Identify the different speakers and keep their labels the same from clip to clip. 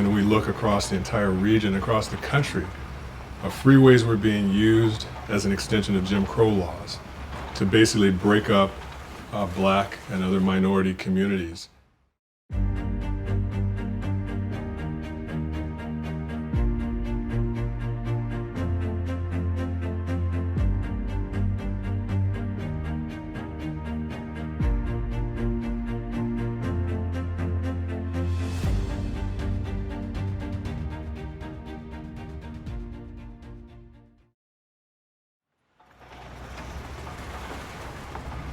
Speaker 1: when we look across the entire region, across the country, freeways were being used as an extension of Jim Crow laws to basically break up black and other minority communities.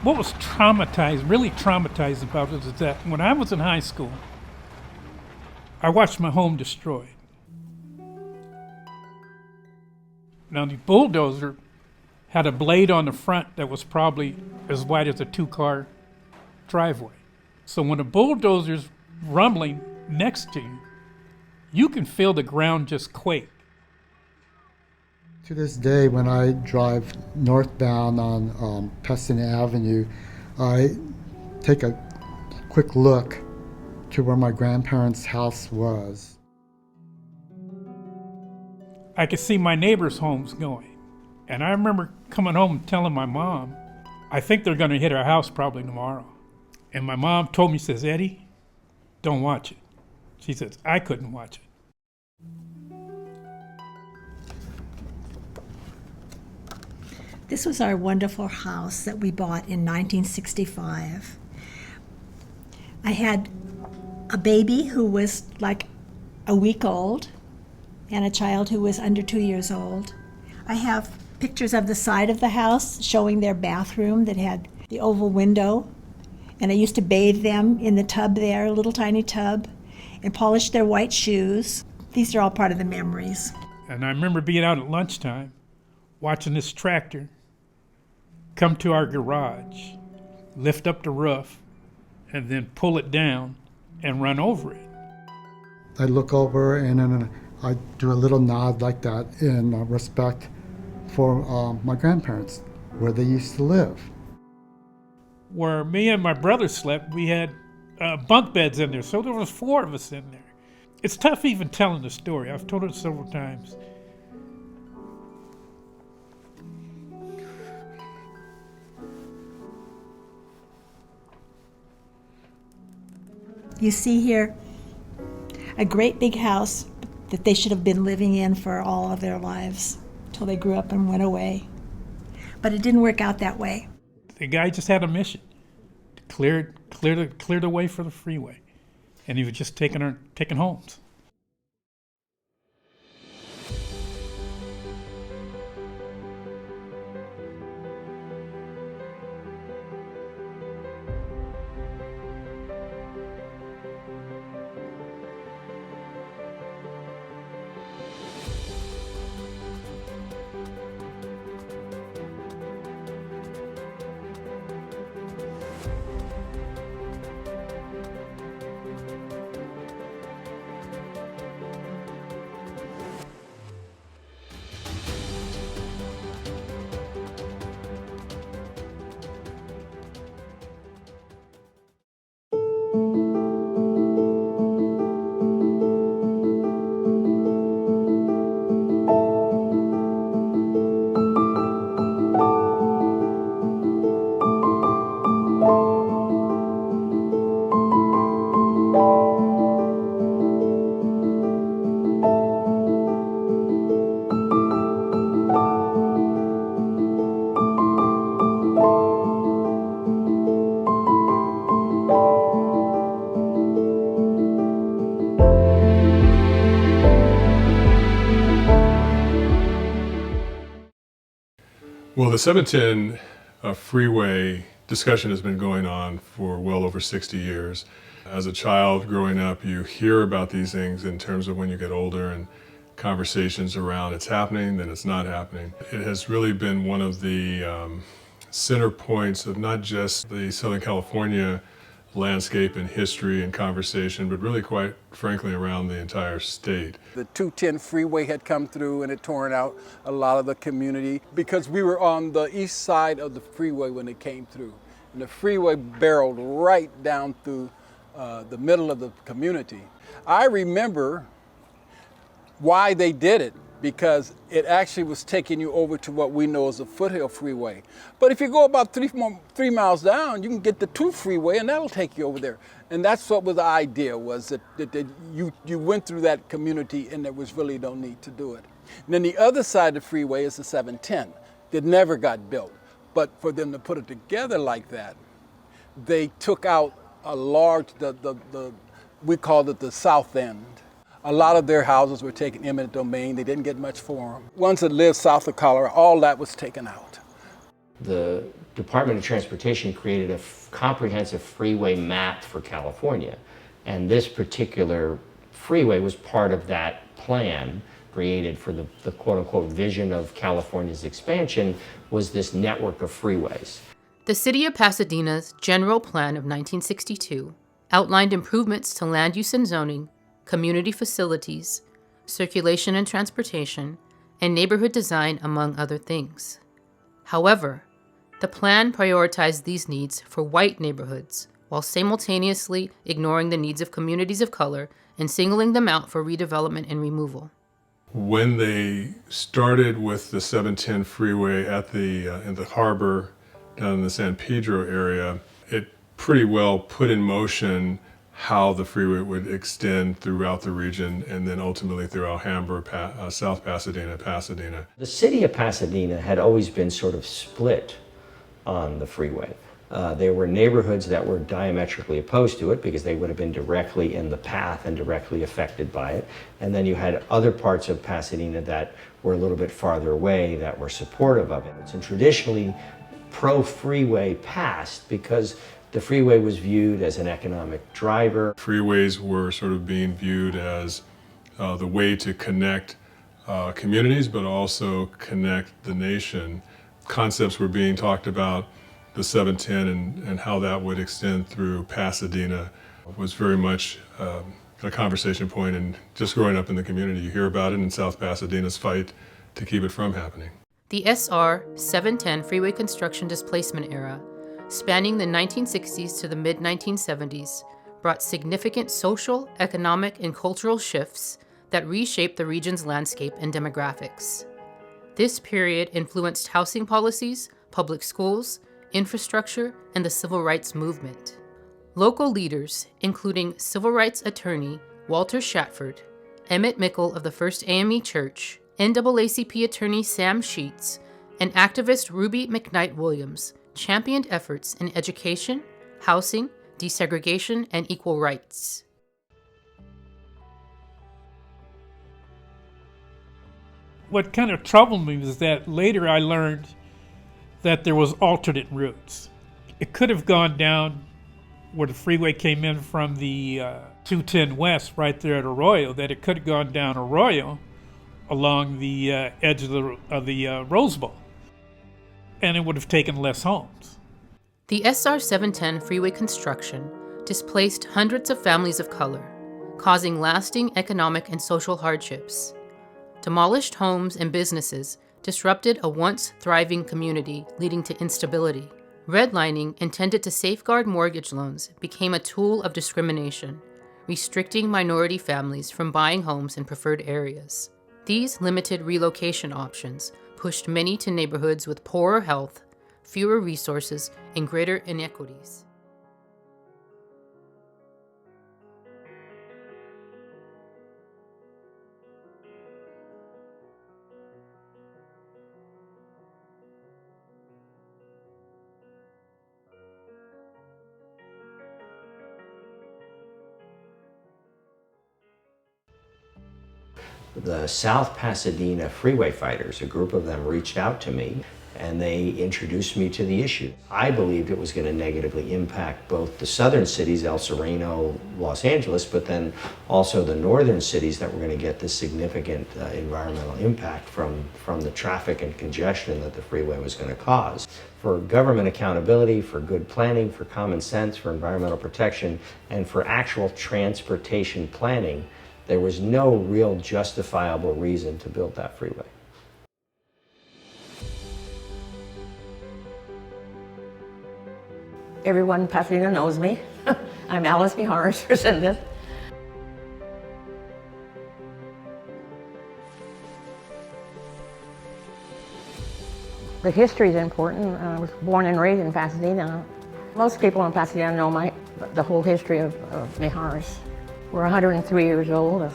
Speaker 2: What was really traumatized about it is that when I was in high school, I watched my home destroyed. Now the bulldozer had a blade on the front that was probably as wide as a 2-car driveway. So when a bulldozer's rumbling next to you, you can feel the ground just quake.
Speaker 3: To this day, when I drive northbound on Peston Avenue, I take a quick look to where my grandparents' house was.
Speaker 2: I could see my neighbors' homes going. And I remember coming home and telling my mom, I think they're going to hit our house probably tomorrow. And my mom told me, says, Eddie, don't watch it. She says, I couldn't watch it.
Speaker 4: This was our wonderful house that we bought in 1965. I had a baby who was like a week old and a child who was under 2 years old. I have pictures of the side of the house showing their bathroom that had the oval window, and I used to bathe them in the tub there, a little tiny tub, and polish their white shoes. These are all part of the memories.
Speaker 2: And I remember being out at lunchtime, watching this tractor come to our garage, lift up the roof, and then pull it down and run over it.
Speaker 3: I look over and then I do a little nod like that in respect for my grandparents, where they used to live.
Speaker 2: Where me and my brother slept, we had bunk beds in there, so there was 4 of us in there. It's tough even telling the story. I've told it several times.
Speaker 4: You see here a great big house that they should have been living in for all of their lives till they grew up and went away. But it didn't work out that way.
Speaker 2: The guy just had a mission to clear the way for the freeway, and he was just taking homes.
Speaker 1: Well, the 710 freeway discussion has been going on for well over 60 years. As a child growing up, you hear about these things in terms of when you get older and conversations around it's happening, then it's not happening. It has really been one of the center points of not just the Southern California landscape and history and conversation, but really quite frankly around the entire state.
Speaker 5: The 210 freeway had come through and it torn out a lot of the community because we were on the east side of the freeway when it came through. And the freeway barreled right down through the middle of the community. I remember Why they did it, because it actually was taking you over to what we know as the Foothill Freeway. But if you go about 3 miles down, you can get the 2 freeway, and that'll take you over there. And that's what was the idea, was that you went through that community and there was really no need to do it. And then the other side of the freeway is the 710 that never got built. But for them to put it together like that, they took out a large, we called it the south end. A lot of their houses were taken eminent domain. They didn't get much for them. Ones that lived south of Colorado, all that was taken out.
Speaker 6: The Department of Transportation created a comprehensive freeway map for California. And this particular freeway was part of that plan created for the quote-unquote vision of California's expansion, was this network of freeways.
Speaker 7: The City of Pasadena's General Plan of 1962 outlined improvements to land use and zoning, community facilities, circulation and transportation, and neighborhood design, among other things. However, the plan prioritized these needs for white neighborhoods while simultaneously ignoring the needs of communities of color and singling them out for redevelopment and removal.
Speaker 1: When they started with the 710 freeway at in the harbor down in the San Pedro area, it pretty well put in motion how the freeway would extend throughout the region and then ultimately through Alhambra, South Pasadena, Pasadena.
Speaker 6: The city of Pasadena had always been sort of split on the freeway. There were neighborhoods that were diametrically opposed to it because they would have been directly in the path and directly affected by it. And then you had other parts of Pasadena that were a little bit farther away that were supportive of it. And traditionally, pro-freeway passed because the freeway was viewed as an economic driver.
Speaker 1: Freeways were sort of being viewed as the way to connect communities, but also connect the nation. Concepts were being talked about, the 710 and how that would extend through Pasadena was very much a conversation point. And just growing up in the community, you hear about it in South Pasadena's fight to keep it from happening.
Speaker 7: The SR 710 freeway construction displacement era, spanning the 1960s to the mid-1970s, brought significant social, economic, and cultural shifts that reshaped the region's landscape and demographics. This period influenced housing policies, public schools, infrastructure, and the civil rights movement. Local leaders, including civil rights attorney Walter Shatford, Emmett Mickle of the First AME Church, NAACP attorney Sam Sheets, and activist Ruby McKnight Williams, championed efforts in education, housing, desegregation, and equal rights.
Speaker 2: What kind of troubled me was that later I learned that there was alternate routes. It could have gone down where the freeway came in from the 210 West right there at Arroyo, that it could have gone down Arroyo along the edge of the Rose Bowl, and it would have taken less homes.
Speaker 7: The SR 710 freeway construction displaced hundreds of families of color, causing lasting economic and social hardships. Demolished homes and businesses disrupted a once thriving community, leading to instability. Redlining, intended to safeguard mortgage loans, became a tool of discrimination, restricting minority families from buying homes in preferred areas. These limited relocation options pushed many to neighborhoods with poorer health, fewer resources, and greater inequities.
Speaker 6: The South Pasadena Freeway Fighters, a group of them, reached out to me and they introduced me to the issue. I believed it was going to negatively impact both the southern cities, El Sereno, Los Angeles, but then also the northern cities that were going to get this significant environmental impact from the traffic and congestion that the freeway was going to cause. For government accountability, for good planning, for common sense, for environmental protection, and for actual transportation planning, there was no real justifiable reason to build that freeway.
Speaker 8: Everyone in Pasadena knows me. I'm Alice Mijares, Resendez. The history is important. I was born and raised in Pasadena. Most people in Pasadena know the whole history of Mijares. We're 103 years old.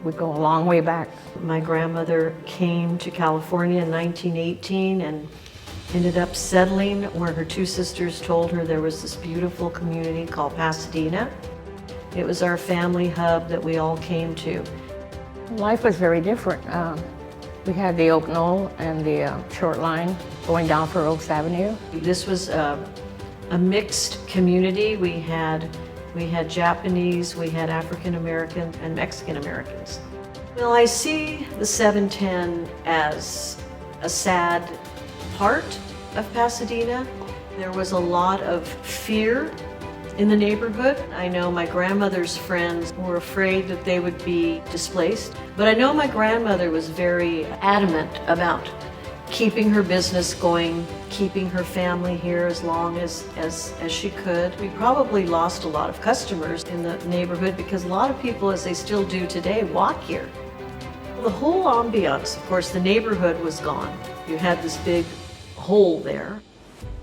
Speaker 8: We go a long way back.
Speaker 9: My grandmother came to California in 1918 and ended up settling where her two sisters told her there was this beautiful community called Pasadena. It was our family hub that we all came to.
Speaker 8: Life was very different. We had the Oak Knoll and the Short Line going down for Oaks Avenue.
Speaker 9: This was a mixed community. We had Japanese, we had African American and Mexican Americans. Well, I see the 710 as a sad part of Pasadena. There was a lot of fear in the neighborhood. I know my grandmother's friends were afraid that they would be displaced, but I know my grandmother was very adamant about keeping her business going, keeping her family here as long as she could. We probably lost a lot of customers in the neighborhood because a lot of people, as they still do today, walk here. The whole ambiance, of course, the neighborhood was gone. You had this big hole there.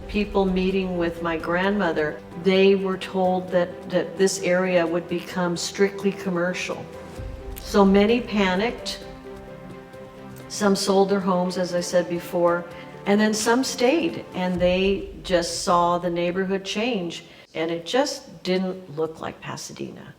Speaker 9: People meeting with my grandmother, they were told that this area would become strictly commercial. So many panicked. Some sold their homes, as I said before, and then some stayed, and they just saw the neighborhood change, and it just didn't look like Pasadena.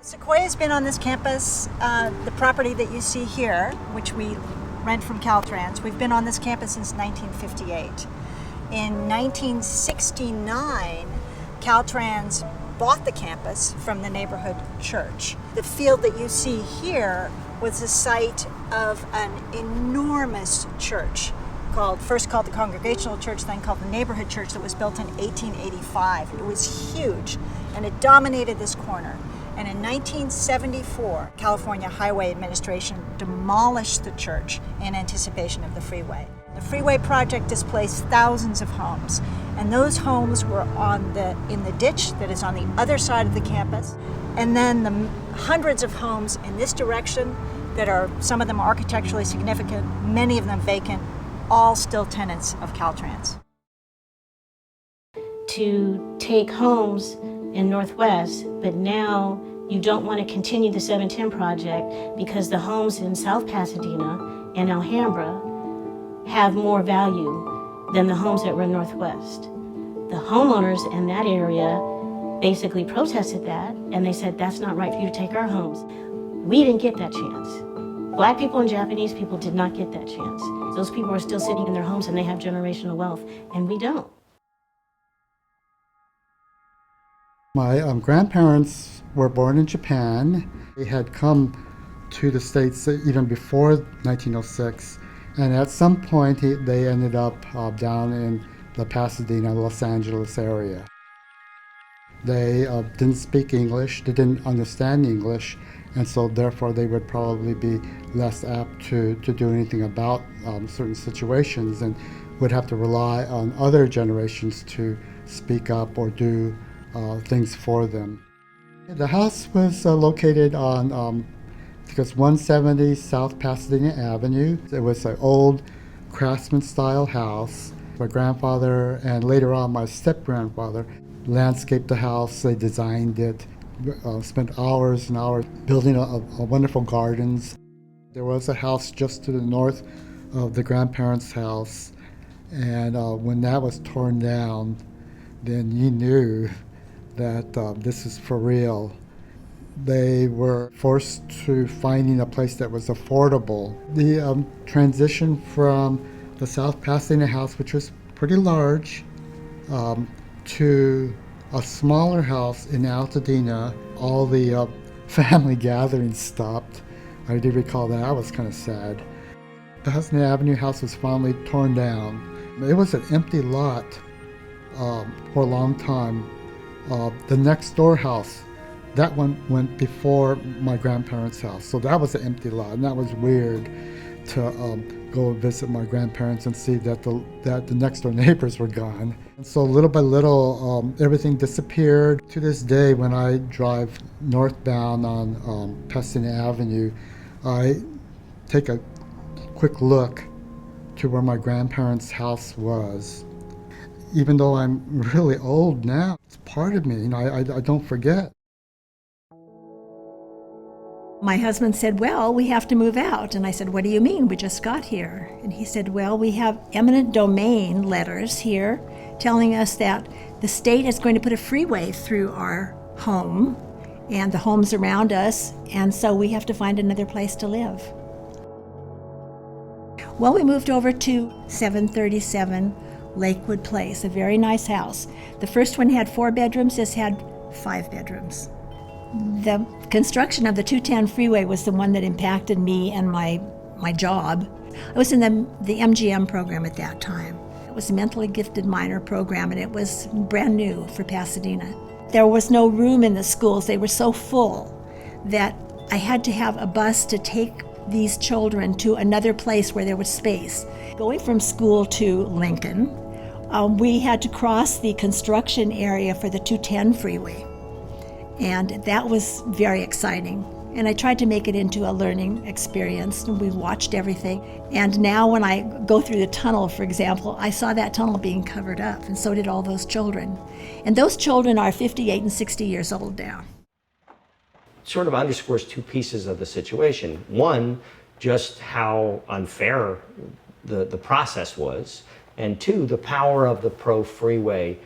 Speaker 4: Sequoia's been on this campus, the property that you see here, which we rent from Caltrans. We've been on this campus since 1958. In 1969, Caltrans bought the campus from the neighborhood church. The field that you see here was the site of an enormous church first called the Congregational Church, then called the Neighborhood Church, that was built in 1885. It was huge, and it dominated this corner. And in 1974, California Highway Administration demolished the church in anticipation of the freeway. The freeway project displaced thousands of homes, and those homes were in the ditch that is on the other side of the campus. And then the hundreds of homes in this direction that are, some of them architecturally significant, many of them vacant, all still tenants of Caltrans.
Speaker 10: To take homes in Northwest, but now you don't want to continue the 710 project because the homes in South Pasadena and Alhambra have more value than the homes that were in Northwest. The homeowners in that area basically protested that, and they said, that's not right for you to take our homes. We didn't get that chance. Black people and Japanese people did not get that chance. Those people are still sitting in their homes and they have generational wealth, and we don't.
Speaker 3: My grandparents were born in Japan. They had come to the States even before 1906, and at some point they ended up down in the Pasadena, Los Angeles area. They didn't speak English, they didn't understand English, and so therefore they would probably be less apt to do anything about certain situations and would have to rely on other generations to speak up or do things for them. The house was located on, I think it's 170 South Pasadena Avenue. It was an old craftsman-style house. My grandfather and later on my step-grandfather landscaped the house. They designed it, spent hours and hours building a wonderful gardens. There was a house just to the north of the grandparents' house, and when that was torn down, then you knew that this is for real. They were forced to finding a place that was affordable. The transition from the South Pasadena house, which was pretty large, to a smaller house in Altadena, all the family gatherings stopped. I do recall that. That was kind of sad. The Pasadena Avenue house was finally torn down. It was an empty lot for a long time. The next door house, that one went before my grandparents' house, so that was an empty lot, and that was weird to go visit my grandparents and see that the next door neighbors were gone. And so little by little, everything disappeared. To this day, when I drive northbound on Pasadena Avenue, I take a quick look to where my grandparents' house was. Even though I'm really old now, it's part of me, I don't forget.
Speaker 4: My husband said, well, we have to move out. And I said, what do you mean? We just got here. And he said, well, we have eminent domain letters here telling us that the state is going to put a freeway through our home and the homes around us, and so we have to find another place to live. Well, we moved over to 737 Lakewood Place, a very nice house. The first one had 4 bedrooms, this had 5 bedrooms. The construction of the 210 freeway was the one that impacted me and my job. I was in the MGM program at that time. It was a mentally gifted minor program, and it was brand new for Pasadena. There was no room in the schools. They were so full that I had to have a bus to take these children to another place where there was space. Going from school to Lincoln, we had to cross the construction area for the 210 freeway. And that was very exciting. And I tried to make it into a learning experience, and we watched everything. And now when I go through the tunnel, for example, I saw that tunnel being covered up, and so did all those children. And those children are 58 and 60 years old now.
Speaker 6: Sort of underscores 2 pieces of the situation. One, just how unfair the process was, and 2, the power of the pro-freeway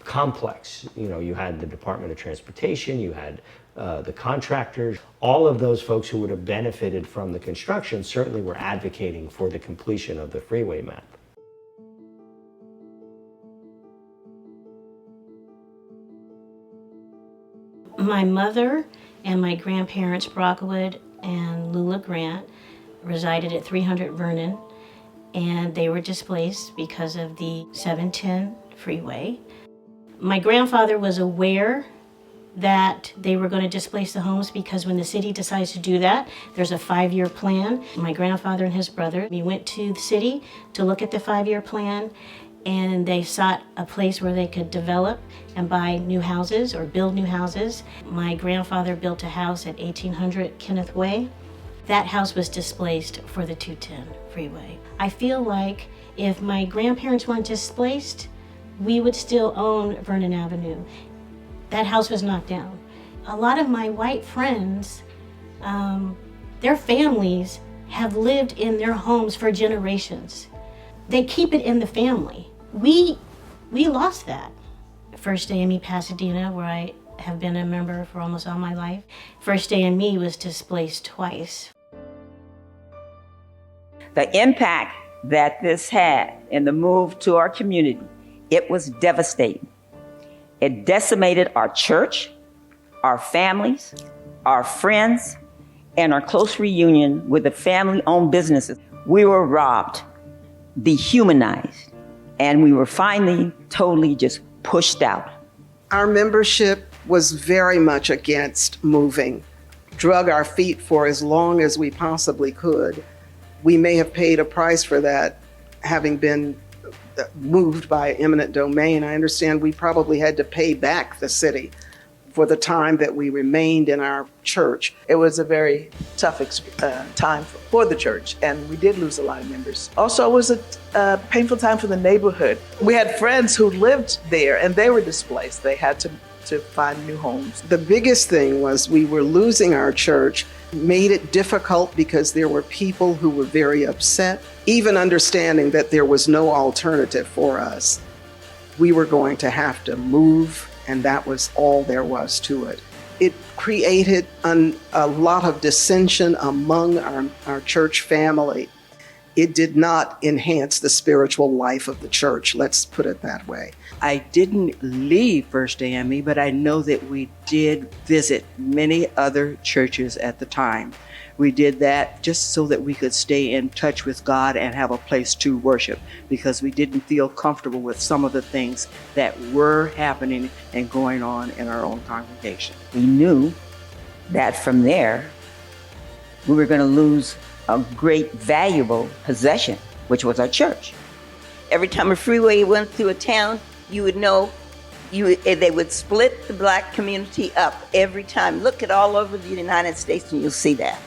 Speaker 6: complex. You had the Department of Transportation, you had the contractors, all of those folks who would have benefited from the construction certainly were advocating for the completion of the freeway map.
Speaker 10: My mother and my grandparents, Brockwood and Lula Grant, resided at 300 Vernon, and they were displaced because of the 710 freeway. My grandfather was aware that they were going to displace the homes because when the city decides to do that, there's a 5-year plan. My grandfather and his brother, we went to the city to look at the 5-year plan, and they sought a place where they could develop and buy new houses or build new houses. My grandfather built a house at 1800 Kenneth Way. That house was displaced for the 210 freeway. I feel like if my grandparents weren't displaced, we would still own Vernon Avenue. That house was knocked down. A lot of my white friends, their families have lived in their homes for generations. They keep it in the family. We lost that. First AME Pasadena, where I have been a member for almost all my life, First AME was displaced twice.
Speaker 11: The impact that this had in the move to our community, it was devastating. It decimated our church, our families, our friends, and our close reunion with the family-owned businesses. We were robbed, dehumanized, and we were finally totally just pushed out.
Speaker 12: Our membership was very much against moving, drug our feet for as long as we possibly could. We may have paid a price for that, having been moved by eminent domain. I understand we probably had to pay back the city for the time that we remained in our church.
Speaker 13: It was a very tough time for the church, and we did lose a lot of members. Also, it was a painful time for the neighborhood. We had friends who lived there, and they were displaced. They had to find new homes.
Speaker 12: The biggest thing was we were losing our church, made it difficult because there were people who were very upset, even understanding that there was no alternative for us. We were going to have to move, and that was all there was to it. It created a lot of dissension among our church family. It did not enhance the spiritual life of the church, let's put it that way.
Speaker 13: I didn't leave First AME, but I know that we did visit many other churches at the time. We did that just so that we could stay in touch with God and have a place to worship, because we didn't feel comfortable with some of the things that were happening and going on in our own congregation.
Speaker 11: We knew that from there, we were going to lose a great valuable possession, which was our church. Every time a freeway went through a town, you would know they would split the black community up every time. Look at all over the United States and you'll see that.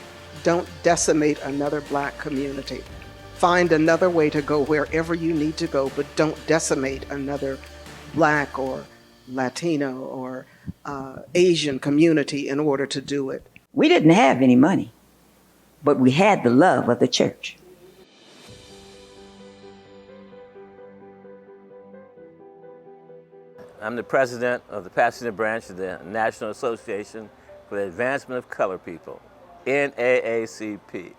Speaker 12: don't decimate another black community. Find another way to go wherever you need to go, but don't decimate another black or Latino or Asian community in order to do it.
Speaker 11: We didn't have any money, but we had the love of the church.
Speaker 14: I'm the president of the Pasadena branch of the National Association for the Advancement of Colored People, NAACP.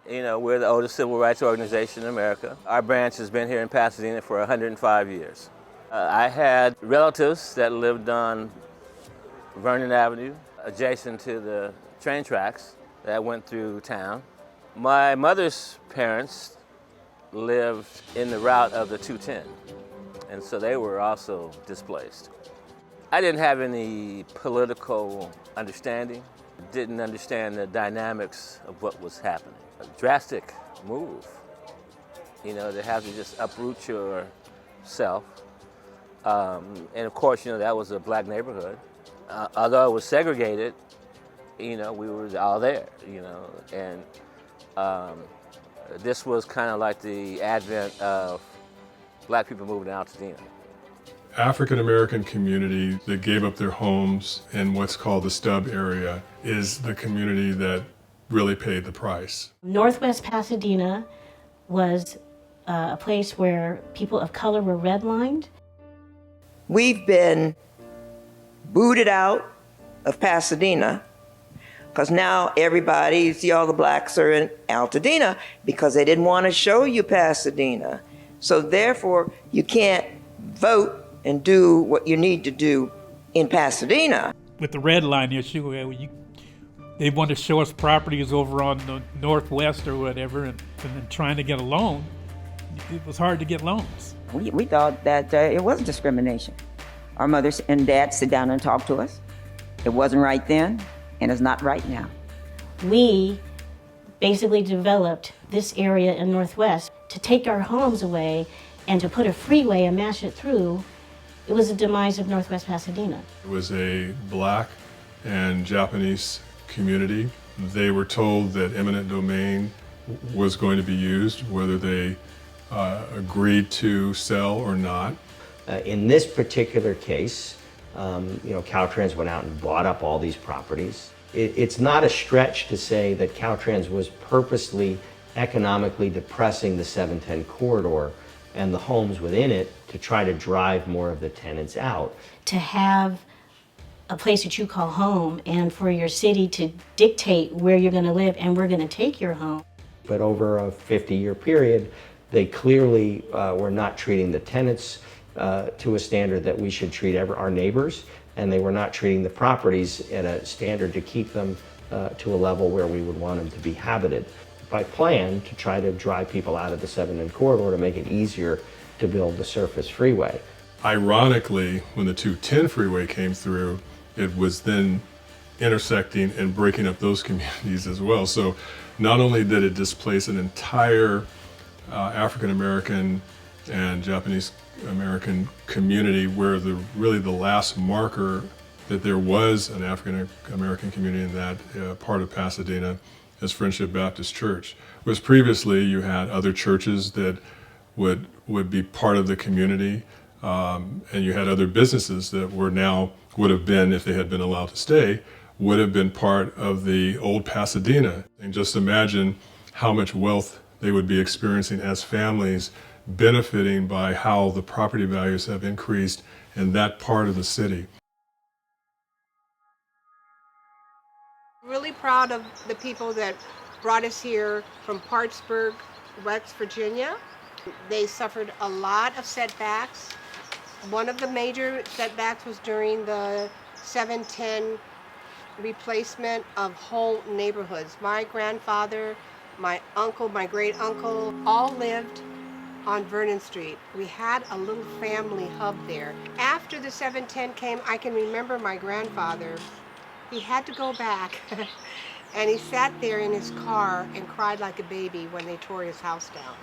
Speaker 14: You know, we're the oldest civil rights organization in America. Our branch has been here in Pasadena for 105 years. I had relatives that lived on Vernon Avenue, adjacent to the train tracks that went through town. My mother's parents lived in the route of the 210, and so they were also displaced. I didn't have any political understanding, didn't understand the dynamics of what was happening. A drastic move, you know, to have to just uproot yourself. And of course, you know, that was a black neighborhood. Although it was segregated, you know, we were all there, you know, and this was kind of like the advent of black people moving to Altadena.
Speaker 1: African American community that gave up their homes in what's called the Stub area is the community that really paid the price.
Speaker 10: Northwest Pasadena was a place where people of color were redlined.
Speaker 15: We've been booted out of Pasadena because now everybody, you see all the blacks are in Altadena because they didn't want to show you Pasadena. So therefore, you can't vote and do what you need to do in Pasadena.
Speaker 2: With the red line issue, they want to show us properties over on the northwest or whatever, and then trying to get a loan, it was hard to get loans.
Speaker 11: We thought that it was discrimination. Our mothers and dads sit down and talk to us. It wasn't right then, and it's not right now.
Speaker 10: We basically developed this area in Northwest to take our homes away and to put a freeway and mash it through. It was the demise of Northwest Pasadena.
Speaker 1: It was a black and Japanese community. They were told that eminent domain was going to be used, whether they agreed to sell or not.
Speaker 6: In this particular case, you know, Caltrans went out and bought up all these properties. It's not a stretch to say that Caltrans was purposely economically depressing the 710 corridor and the homes within it to try to drive more of the tenants out.
Speaker 10: To have a place that you call home and for your city to dictate where you're going to live and we're going to take your home.
Speaker 6: But over a 50-year period, they clearly were not treating the tenants to a standard that we should treat our neighbors, and they were not treating the properties at a standard to keep them to a level where we would want them to be habited. By plan to try to drive people out of the 710 corridor to make it easier to build the surface freeway.
Speaker 1: Ironically, when the 210 freeway came through, it was then intersecting and breaking up those communities as well. So not only did it displace an entire African American and Japanese American community where really the last marker that there was an African American community in that part of Pasadena is Friendship Baptist Church. Whereas previously you had other churches that would be part of the community, and you had other businesses that would have been, if they had been allowed to stay, would have been part of the old Pasadena. And just imagine how much wealth they would be experiencing as families, benefiting by how the property values have increased in that part of the city.
Speaker 16: Really proud of the people that brought us here from Partsburg, West Virginia. They suffered a lot of setbacks. One of the major setbacks was during the 710 replacement of whole neighborhoods. My grandfather, my uncle, my great uncle, all lived on Vernon Street. We had a little family hub there. After the 710 came, I can remember my grandfather. He had to go back and he sat there in his car and cried like a baby when they tore his house down.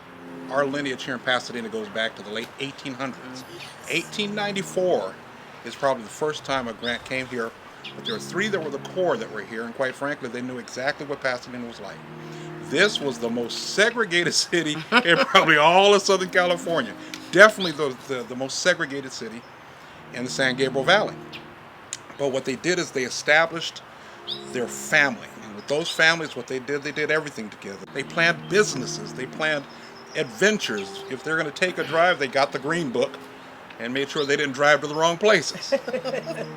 Speaker 17: Our lineage here in Pasadena goes back to the late 1800s. 1894 is probably the first time a grant came here But there were three that were the core that were here, and quite frankly, they knew exactly what Pasadena was like. This was the most segregated city in probably all of Southern California. Definitely the most segregated city in the San Gabriel Valley. But what they did is they established their family. And with those families, what they did everything together. They planned businesses, they planned adventures. If they're going to take a drive, they got the Green Book and made sure they didn't drive to the wrong places.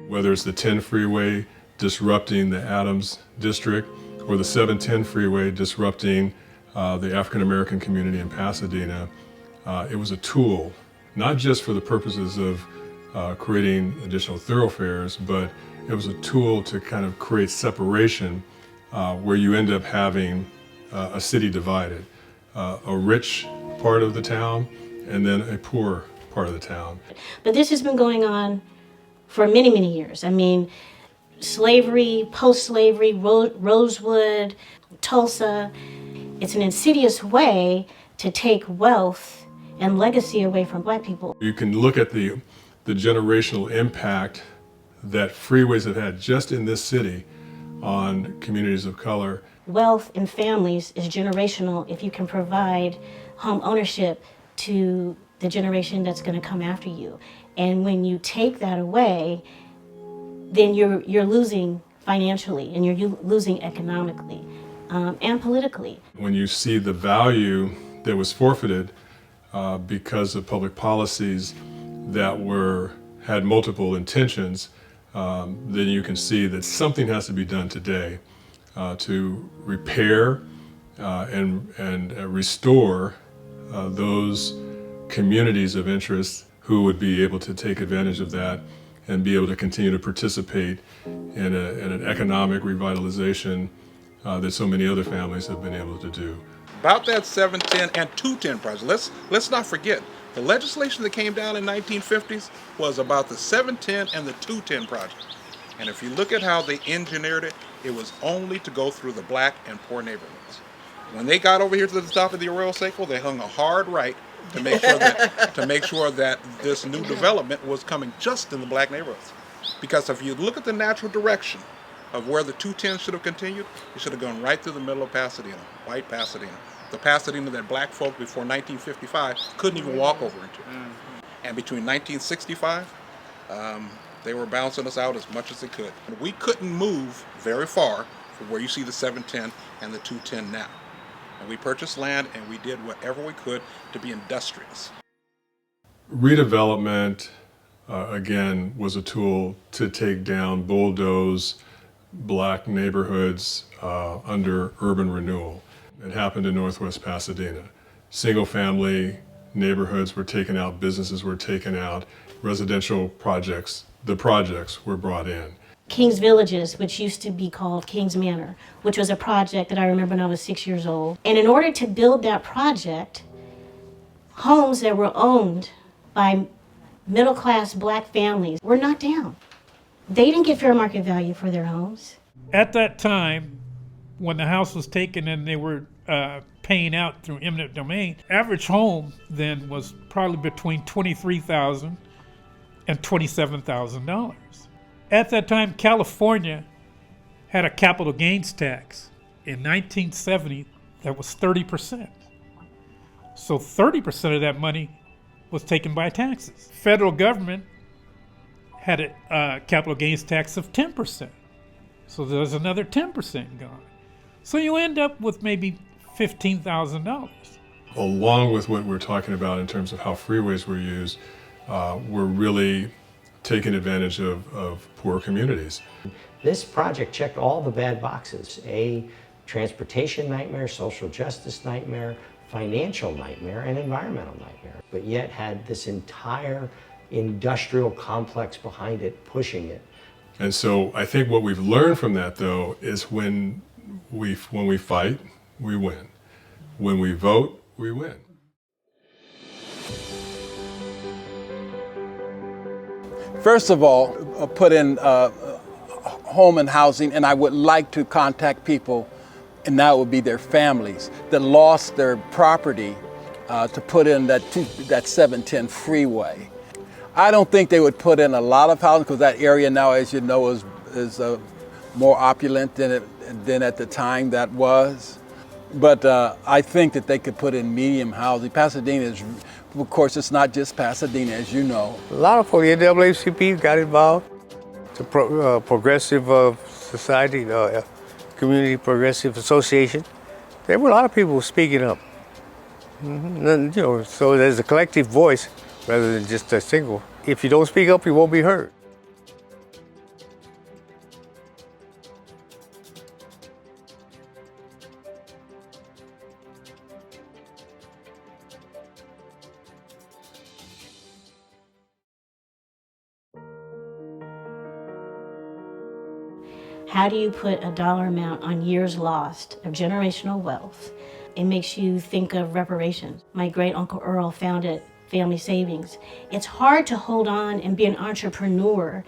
Speaker 1: Whether it's the 10 freeway disrupting the Adams district or the 710 freeway disrupting the African American community in Pasadena, it was a tool, not just for the purposes of creating additional thoroughfares, but it was a tool to kind of create separation where you end up having a city divided, a rich part of the town and then a poor part of the town.
Speaker 10: But this has been going on for many, many years. I mean, slavery, post-slavery, Rosewood, Tulsa. It's an insidious way to take wealth and legacy away from black people.
Speaker 1: You can look at the generational impact that freeways have had just in this city on communities of color.
Speaker 10: Wealth in families is generational if you can provide home ownership to the generation that's going to come after you. And when you take that away, then you're losing financially and you're losing economically and politically.
Speaker 1: When you see the value that was forfeited because of public policies that had multiple intentions, then you can see that something has to be done today to repair and restore those communities of interest who would be able to take advantage of that and be able to continue to participate in an economic revitalization that so many other families have been able to do.
Speaker 17: About that 710 and 210 project, let's not forget, the legislation that came down in the 1950s was about the 710 and the 210 project. And if you look at how they engineered it, it was only to go through the black and poor neighborhoods. When they got over here to the top of the Arroyo Seco, they hung a hard right to make sure that this new development was coming just in the black neighborhoods. Because if you look at the natural direction of where the 210 should have continued, it should have gone right through the middle of Pasadena, white Pasadena. The Pasadena that black folk before 1955 couldn't even walk over into. And between 1965, they were bouncing us out as much as they could. We couldn't move very far from where you see the 710 and the 210 now. And we purchased land and we did whatever we could to be industrious.
Speaker 1: Redevelopment, again, was a tool to take down, bulldoze black neighborhoods under urban renewal. It happened in Northwest Pasadena. Single-family neighborhoods were taken out, businesses were taken out, residential projects, the projects were brought in.
Speaker 10: King's Villages, which used to be called King's Manor, which was a project that I remember when I was 6 years old. And in order to build that project, homes that were owned by middle-class black families were knocked down. They didn't get fair market value for their homes.
Speaker 2: At that time, when the house was taken and they were paying out through eminent domain, average home then was probably between $23,000 and $27,000. At that time, California had a capital gains tax in 1970 that was 30%. So 30% of that money was taken by taxes. Federal government had a capital gains tax of 10%. So there's another 10% gone. So you end up with maybe $15,000.
Speaker 1: Along with what we're talking about in terms of how freeways were used, we're really taking advantage of poor communities.
Speaker 6: This project checked all the bad boxes: a transportation nightmare, social justice nightmare, financial nightmare, and environmental nightmare, but yet had this entire industrial complex behind it, pushing it.
Speaker 1: And so I think what we've learned from that, though, is when we fight, we win. When we vote, we win.
Speaker 5: First of all, put in home and housing, and I would like to contact people, and that would be their families that lost their property to put in that 710 freeway. I don't think they would put in a lot of housing because that area now, as you know, is is more opulent than at the time that was. But I think that they could put in medium housing. Pasadena is, of course, it's not just Pasadena, as you know.
Speaker 18: A lot of folks, the NAACP got involved. It's a progressive society, Community Progressive Association. There were a lot of people speaking up. And, so there's a collective voice rather than just a single. If you don't speak up, you won't be heard.
Speaker 10: How do you put a dollar amount on years lost of generational wealth? It makes you think of reparations. My great Uncle Earl founded Family Savings. It's hard to hold on and be an entrepreneur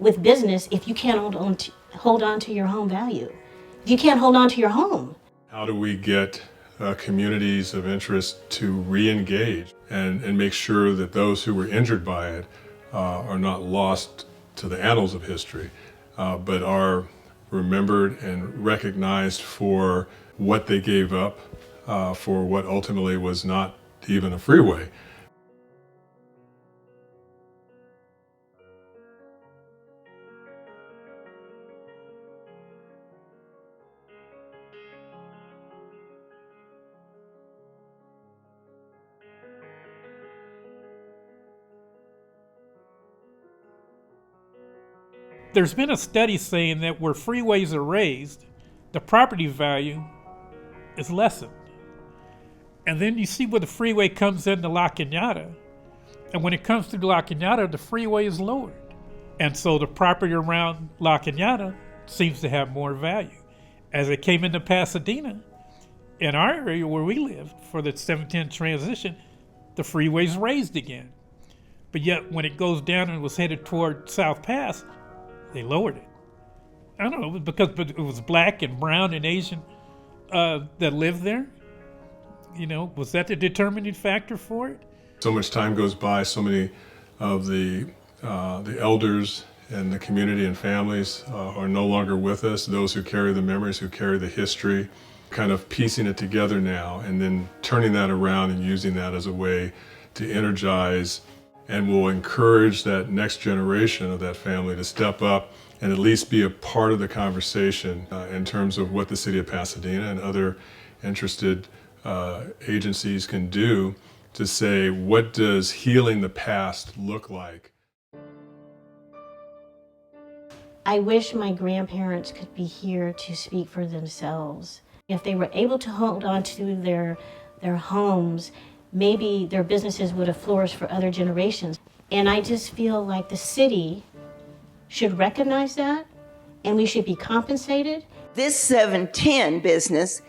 Speaker 10: with business if you can't hold on to your home value. If you can't hold on to your home.
Speaker 1: How do we get communities of interest to re-engage and make sure that those who were injured by it are not lost to the annals of history, but are remembered and recognized for what they gave up for what ultimately was not even a freeway.
Speaker 2: There's been a study saying that where freeways are raised, the property value is lessened. And then you see where the freeway comes into La Cañada, and when it comes through La Cañada, the freeway is lowered. And so the property around La Cañada seems to have more value. As it came into Pasadena, in our area where we live, for the 710 transition, the freeway's raised again. But yet when it goes down and was headed toward South Pass, they lowered it. I don't know, because it was black and brown and Asian that lived there. Was that the determining factor for it?
Speaker 1: So much time goes by, so many of the elders and the community and families are no longer with us. Those who carry the memories, who carry the history, kind of piecing it together now and then turning that around and using that as a way to energize and will encourage that next generation of that family to step up and at least be a part of the conversation in terms of what the city of Pasadena and other interested agencies can do to say, what does healing the past look like?
Speaker 10: I wish my grandparents could be here to speak for themselves. If they were able to hold on to their homes, maybe their businesses would have flourished for other generations. And I just feel like the city should recognize that, and we should be compensated.
Speaker 15: This 710 business,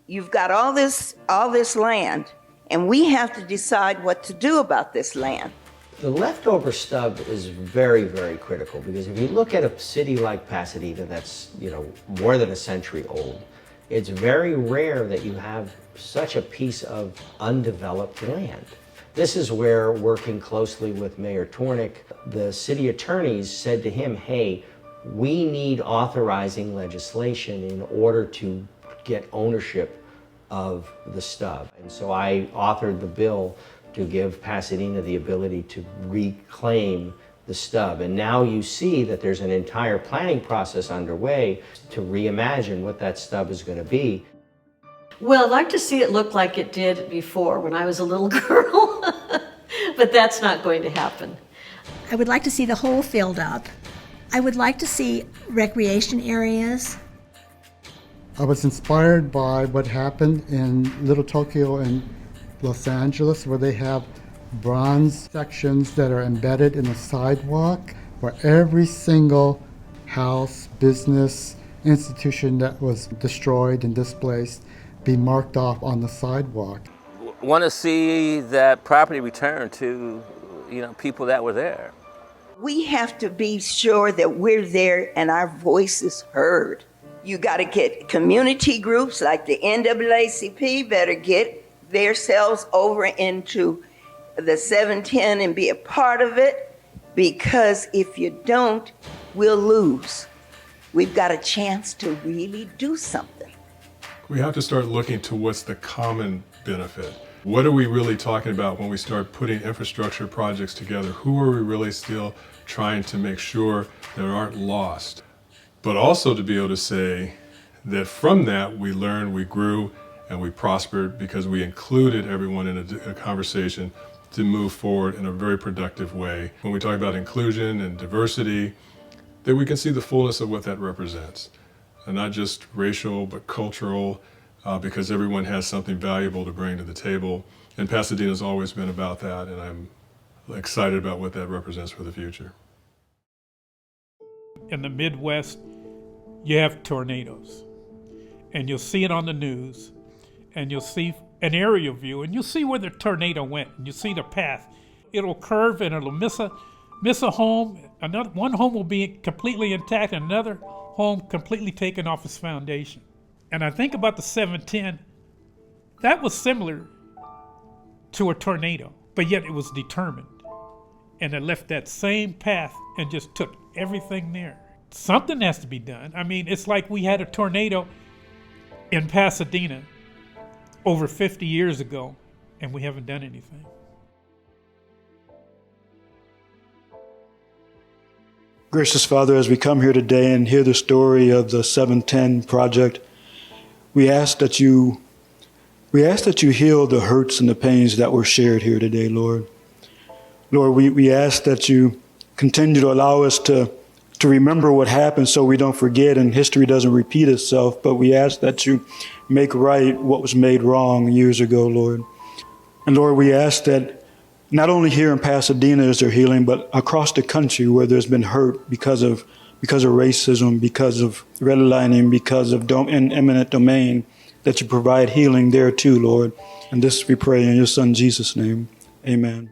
Speaker 15: you've got all this land, and we have to decide what to do about this land.
Speaker 6: The leftover stub is very, very critical, because if you look at a city like Pasadena that's, more than a century old, it's very rare that you have such a piece of undeveloped land. This is where, working closely with Mayor Tornick, the city attorneys said to him, hey, we need authorizing legislation in order to get ownership of the stub. And so I authored the bill to give Pasadena the ability to reclaim the stub. And now you see that there's an entire planning process underway to reimagine what that stub is going to be.
Speaker 9: Well, I'd like to see it look like it did before when I was a little girl, but that's not going to happen.
Speaker 4: I would like to see the hole filled up. I would like to see recreation areas.
Speaker 3: I was inspired by what happened in Little Tokyo and Los Angeles, where they have bronze sections that are embedded in the sidewalk, where every single house, business, institution that was destroyed and displaced be marked off on the sidewalk.
Speaker 14: Want to see that property returned to, people that were there.
Speaker 15: We have to be sure that we're there and our voice is heard. You got to get community groups like the NAACP better get themselves over into the 710 and be a part of it, because if you don't,
Speaker 11: we'll lose. We've got a chance to really do something.
Speaker 1: We have to start looking to what's the common benefit. What are we really talking about when we start putting infrastructure projects together? Who are we really still trying to make sure that aren't lost? But also to be able to say that from that we learned, we grew, and we prospered because we included everyone in a conversation to move forward in a very productive way. When we talk about inclusion and diversity, that we can see the fullness of what that represents. And not just racial, but cultural, because everyone has something valuable to bring to the table. And Pasadena's always been about that, and I'm excited about what that represents for the future.
Speaker 2: In the Midwest, you have tornadoes. And you'll see it on the news, and you'll see an aerial view, and you'll see where the tornado went, and you'll see the path. It'll curve, and it'll miss a home. One home will be completely intact, and another home completely taken off its foundation. And I think about the 710, that was similar to a tornado, but yet it was determined. And it left that same path and just took everything there. Something has to be done. I mean, it's like we had a tornado in Pasadena over 50 years ago, and we haven't done anything.
Speaker 19: Gracious Father, as we come here today and hear the story of the 710 project, we ask that you heal the hurts and the pains that were shared here today, Lord. Lord, we ask that you continue to allow us to remember what happened so we don't forget and history doesn't repeat itself, but we ask that you make right what was made wrong years ago, Lord. And Lord, we ask that not only here in Pasadena is there healing, but across the country where there's been hurt because of racism, because of redlining, because of eminent domain, that you provide healing there too, Lord. And this we pray in your Son Jesus' name. Amen.